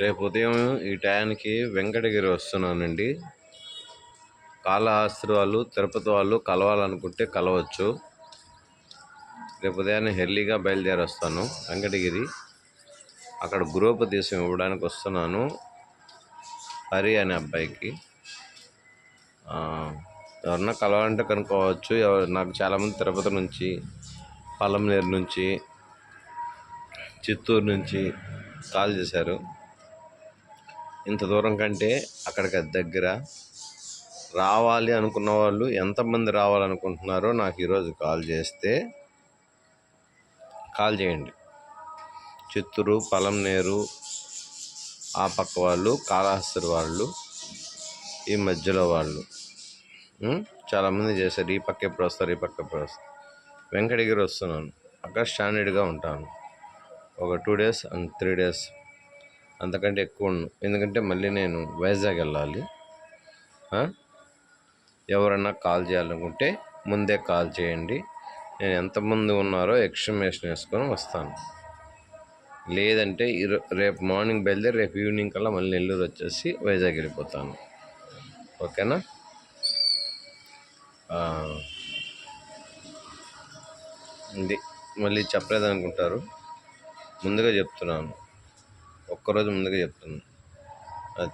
రేపు ఉదయం ఈ టయానికి వెంకటగిరి వస్తున్నానండి. కాళహస్తి వాళ్ళు తిరుపతి వాళ్ళు కలవాలనుకుంటే కలవచ్చు. రేపు ఉదయాన్నే ఎర్లీగా బయలుదేరి వస్తాను వెంకటగిరి. అక్కడ గృహోపదేశం ఇవ్వడానికి వస్తున్నాను హరి అనే అబ్బాయికి. ఎవరన్నా కలవాలంటే కనుక్కోవచ్చు. నాకు చాలామంది తిరుపతి నుంచి, పలంనేరు నుంచి, చిత్తూరు నుంచి కాల్ చేశారు. ఇంత దూరం కంటే అక్కడికి దగ్గర. రావాలి అనుకున్న వాళ్ళు ఎంతమంది రావాలనుకుంటున్నారో నాకు ఈరోజు కాల్ చేయండి. చిత్తూరు, పలంనేరు ఆ పక్క వాళ్ళు, కాళహస్తి వాళ్ళు, ఈ మధ్యలో వాళ్ళు చాలామంది చేశారు. ఈ పక్క ఎప్పుడు వస్తారు, ఈ పక్క ఎప్పుడు వస్తారు. వెంకటగిరి వస్తున్నాను. అక్కడ స్టాండర్డ్గా ఉంటాను. ఒక 2 days అండ్ 3 days, అంతకంటే ఎక్కువ ఉండను. ఎందుకంటే మళ్ళీ నేను వైజాగ్ వెళ్ళాలి. ఎవరన్నా కాల్ చేయాలనుకుంటే ముందే కాల్ చేయండి. నేను ఎంతమంది ఉన్నారో ఎస్టిమేషన్ వేసుకొని వస్తాను. లేదంటే రేపు మార్నింగ్ బయలుదేరి రేపు ఈవినింగ్ కల్లా మళ్ళీ నెల్లూరు వచ్చేసి వైజాగ్ వెళ్ళిపోతాను. ఓకేనా? ఇది మళ్ళీ చెప్పలేదనుకుంటారు. ముందుగా చెప్తున్నాను, ఒక్కరోజు ముందుగా చెప్తున్నాను. అది